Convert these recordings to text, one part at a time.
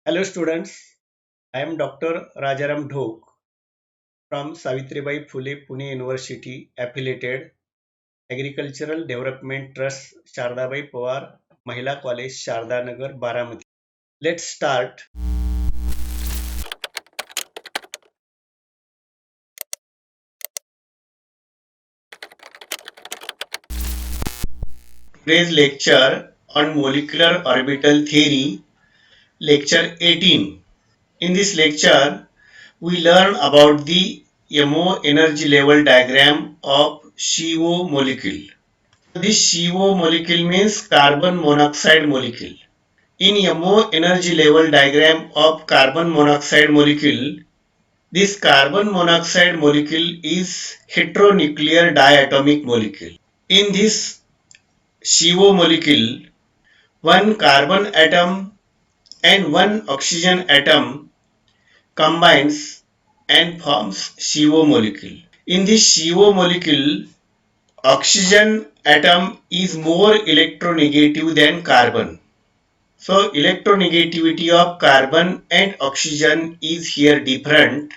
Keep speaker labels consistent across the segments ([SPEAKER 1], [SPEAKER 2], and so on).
[SPEAKER 1] Hello students, I am Dr. Rajaram Dhok from Savitribai Phule Pune University affiliated Agricultural Development Trust Shardabai Pawar Mahila College Sharda Nagar Baramati. Let's start. Today's lecture on molecular orbital theory, lecture 18. In this lecture, we learn about the MO energy level diagram of CO molecule. This CO molecule means carbon monoxide molecule. In MO energy level diagram of carbon monoxide molecule, this carbon monoxide molecule is heteronuclear diatomic molecule. In this CO molecule, one carbon atom and one oxygen atom combines and forms CO molecule. In this CO molecule, oxygen atom is more electronegative than carbon. So electronegativity of carbon and oxygen is here different.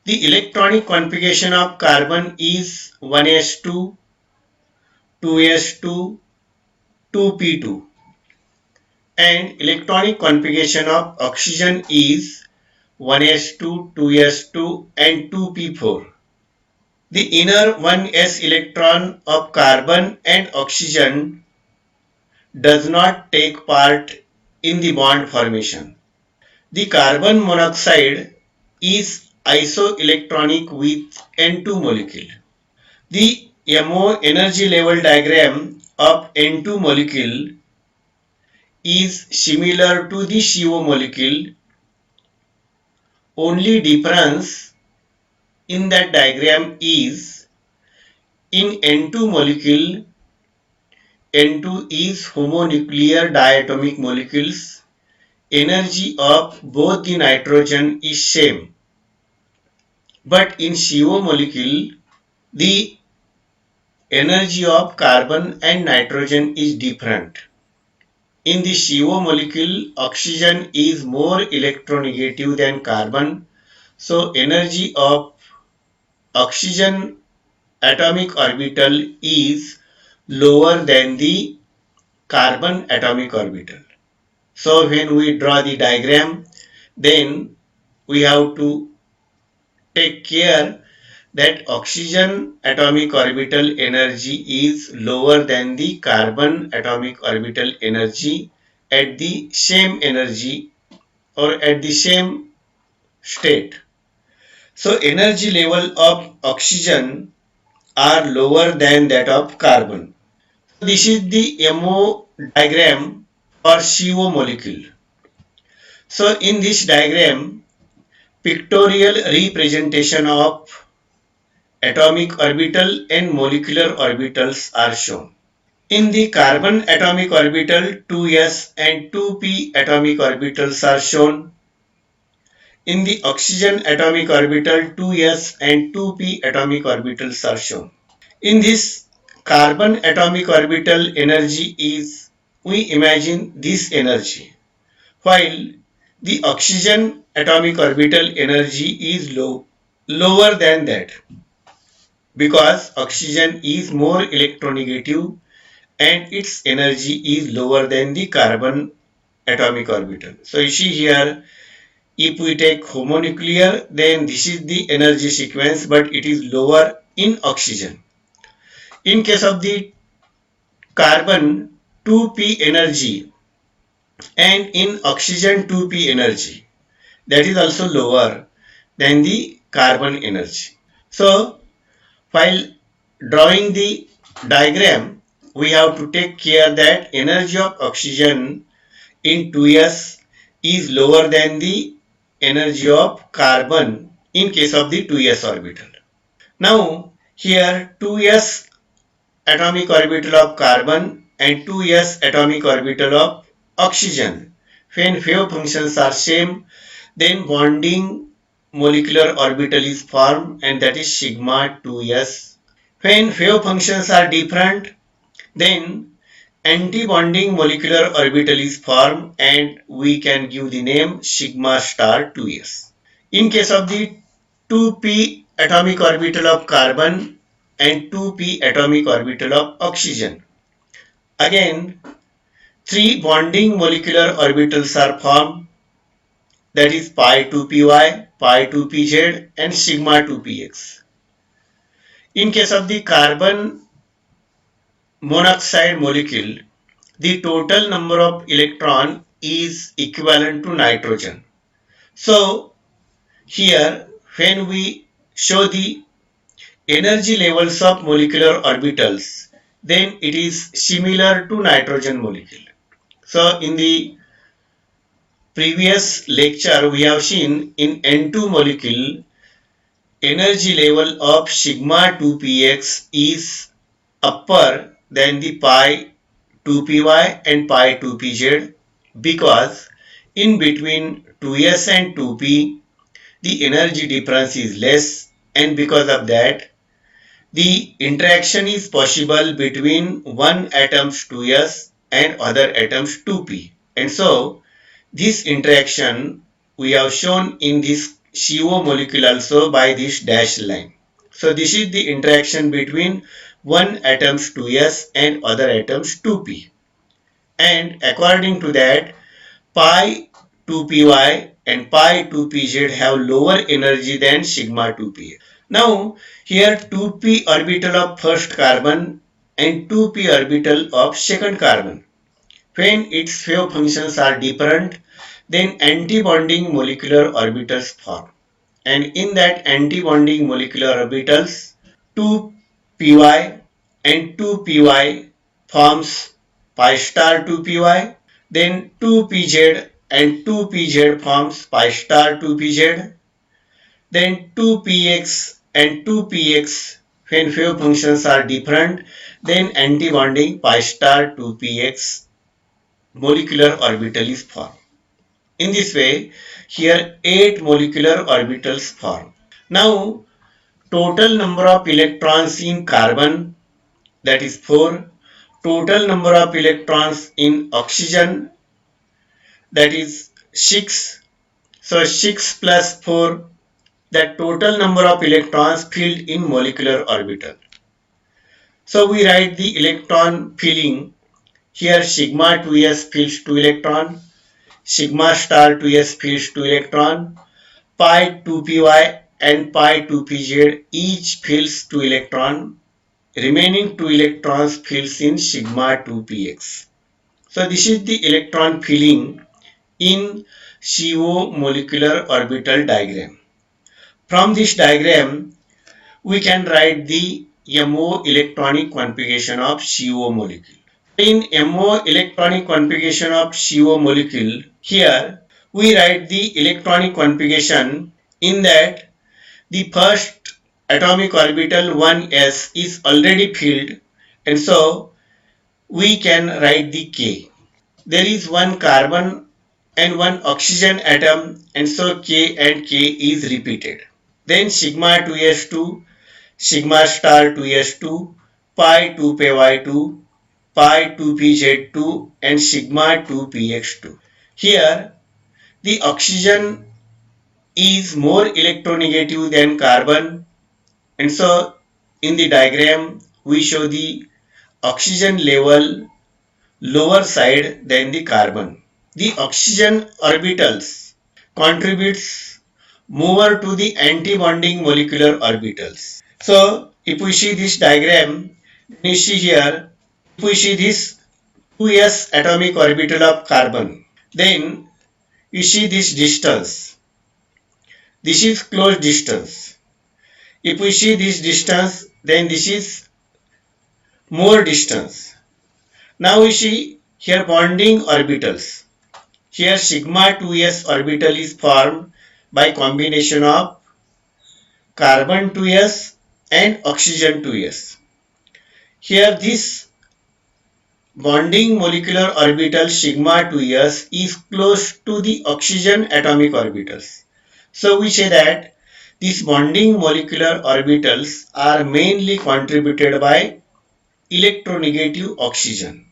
[SPEAKER 1] The electronic configuration of carbon is 1s2, 2s2, 2p2 and electronic configuration of oxygen is 1s2, 2s2 and 2p4. The inner 1s electron of carbon and oxygen does not take part in the bond formation. The carbon monoxide is isoelectronic with N2 molecule. The MO energy level diagram of N2 molecule is similar to the CO molecule. Only difference in that diagram is in N2 molecule, N2 is homonuclear diatomic molecules. Energy of both the nitrogen is same. But in CO molecule, the energy of carbon and nitrogen is different. In the CO molecule, oxygen is more electronegative than carbon. So energy of oxygen atomic orbital is lower than the carbon atomic orbital. So when we draw the diagram, then we have to take care that oxygen atomic orbital energy is lower than the carbon atomic orbital energy at the same energy or at the same state. So energy level of oxygen are lower than that of carbon. This is the MO diagram for CO molecule. So in this diagram, pictorial representation of atomic orbital and molecular orbitals are shown. In the carbon atomic orbital, 2s and 2p atomic orbitals are shown. In the oxygen atomic orbital, 2s and 2p atomic orbitals are shown. In this carbon atomic orbital energy is, we imagine this energy, while the oxygen atomic orbital energy is lower than that, because oxygen is more electronegative and its energy is lower than the carbon atomic orbital. So you see here, if we take homonuclear, then this is the energy sequence, but it is lower in oxygen. In case of the carbon, 2p energy, and in oxygen 2p energy, that is also lower than the carbon energy. So while drawing the diagram, we have to take care that energy of oxygen in 2s is lower than the energy of carbon in case of the 2s orbital. Now here 2s atomic orbital of carbon and 2s atomic orbital of oxygen. When wave functions are same, then bonding molecular orbital is formed, and that is sigma 2s. When wave functions are different, then anti-bonding molecular orbital is formed and we can give the name sigma star 2s. In case of the 2p atomic orbital of carbon and 2p atomic orbital of oxygen, again 3 bonding molecular orbitals are formed, that is pi 2py, pi 2pz and sigma 2px. In case of the carbon monoxide molecule, the total number of electron is equivalent to nitrogen. So here when we show the energy levels of molecular orbitals, then it is similar to nitrogen molecule. So in the previous lecture we have seen in N2 molecule, energy level of sigma 2px is upper than the pi 2py and pi 2pz because in between 2s and 2p the energy difference is less, and because of that the interaction is possible between one atom's 2s and other atom's 2p, and so this interaction we have shown in this CO molecule also by this dashed line. So this is the interaction between one atom's 2s and other atom's 2p, and according to that pi 2py and pi 2pz have lower energy than sigma 2p. Now here 2p orbital of first carbon and 2p orbital of second carbon, when its wave functions are different, then anti-bonding molecular orbitals form. And in that anti-bonding molecular orbitals, 2py and 2py forms pi star 2py, then 2pz and 2pz forms pi star 2pz, then 2px and 2px when wave functions are different, then anti-bonding pi star 2px molecular orbital is formed. In this way, here 8 molecular orbitals form. Now, total number of electrons in carbon, that is 4. Total number of electrons in oxygen, that is 6. So 6 plus 4, that total number of electrons filled in molecular orbital. So we write the electron filling. Here sigma 2s fills 2 electron, sigma star 2s fills 2 electron, pi 2py and pi 2pz each fills 2 electron, remaining 2 electrons fills in sigma 2px. So this is the electron filling in CO molecular orbital diagram. From this diagram we can write the MO electronic configuration of CO molecule. In MO electronic configuration of CO molecule, here we write the electronic configuration in that the first atomic orbital 1s is already filled, and so we can write the K. There is one carbon and one oxygen atom, and so K and K is repeated. Then sigma 2s2, sigma star 2s2, pi 2py2, pi 2pz2 and sigma 2px2. Here the oxygen is more electronegative than carbon, and so in the diagram we show the oxygen level lower side than the carbon. The oxygen orbitals contributes more to the anti-bonding molecular orbitals. So if we see this diagram, you see here, if we see this 2s atomic orbital of carbon, then you see this distance. This is close distance. If we see this distance, then this is more distance. Now we see here bonding orbitals. Here sigma 2s orbital is formed by combination of carbon 2s and oxygen 2s. Here this bonding molecular orbital sigma 2s is close to the oxygen atomic orbitals. So we say that these bonding molecular orbitals are mainly contributed by electronegative oxygen.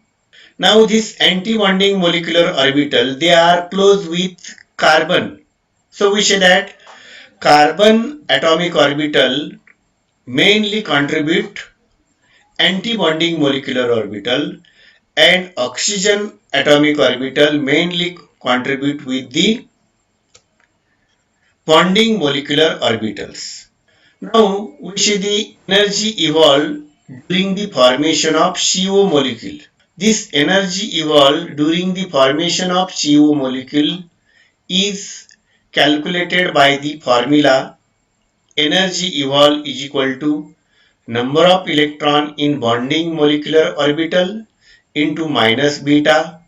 [SPEAKER 1] Now this anti-bonding molecular orbital, they are close with carbon. So we say that carbon atomic orbital mainly contribute anti-bonding molecular orbital, and oxygen atomic orbital mainly contribute with the bonding molecular orbitals. Now we see the energy evolved during the formation of CO molecule. This energy evolved during the formation of CO molecule is calculated by the formula energy evolved is equal to number of electron in bonding molecular orbital into minus beta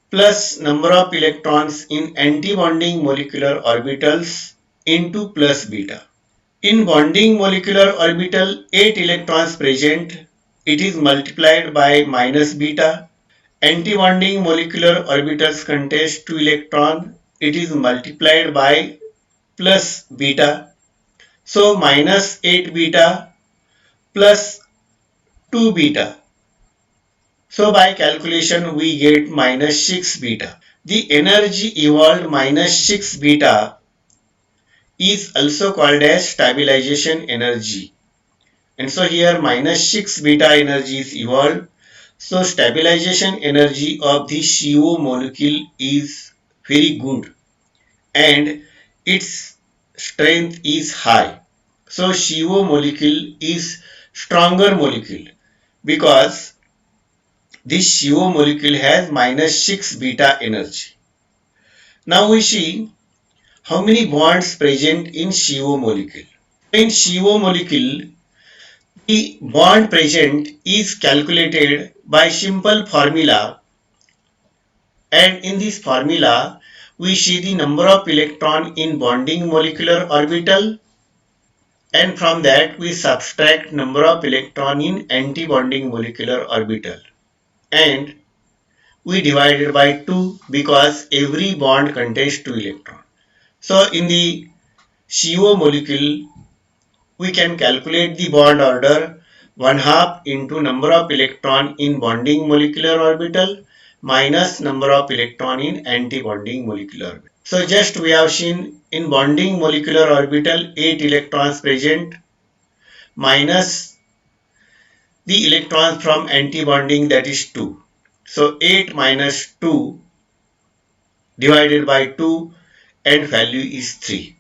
[SPEAKER 1] plus number of electrons in anti-bonding molecular orbitals into plus beta. In bonding molecular orbital 8 electrons present, it is multiplied by minus beta. Anti-bonding molecular orbitals contains 2 electron, it is multiplied by plus beta. So minus 8 beta plus 2 beta. So by calculation we get minus 6 beta. The energy evolved minus 6 beta is also called as stabilization energy. And so here minus 6 beta energy is evolved. So stabilization energy of the CO molecule is very good and its strength is high. So CO molecule is stronger molecule because this CO molecule has minus 6 beta energy. Now we see how many bonds present in CO molecule. In CO molecule, the bond present is calculated by simple formula, and in this formula we see the number of electron in bonding molecular orbital, and from that we subtract number of electron in anti-bonding molecular orbital, and we divide it by 2 because every bond contains 2 electrons. So in the CO molecule we can calculate the bond order 1 half into number of electron in bonding molecular orbital minus number of electron in anti-bonding molecular orbital. So just we have seen in bonding molecular orbital 8 electrons present minus the electrons from anti-bonding, that is 2. So 8 minus 2 divided by 2 and value is 3.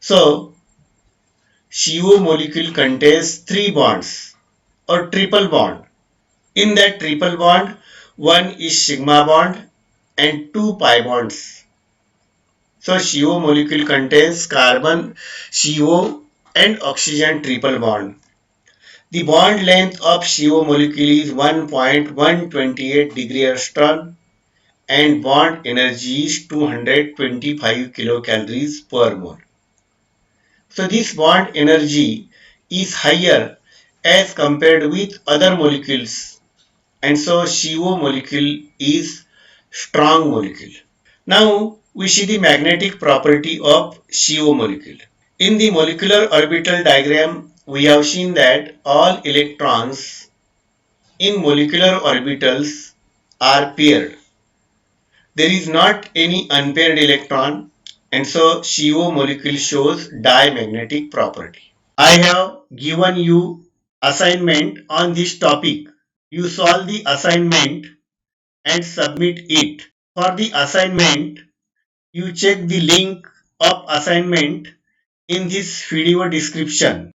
[SPEAKER 1] So CO molecule contains 3 bonds or triple bond. In that triple bond, one is sigma bond and 2 pi bonds. So CO molecule contains carbon, CO and oxygen triple bond. The bond length of CO molecule is 1.128 degree Armstrong and bond energy is 225 kilocalories per mole. So this bond energy is higher as compared with other molecules, and so CO molecule is strong molecule. Now we see the magnetic property of CO molecule. In the molecular orbital diagram, we have seen that all electrons in molecular orbitals are paired. There is not any unpaired electron, and so CO molecule shows diamagnetic property. I have given you assignment on this topic. You solve the assignment and submit it. For the assignment, you check the link of assignment in this video description.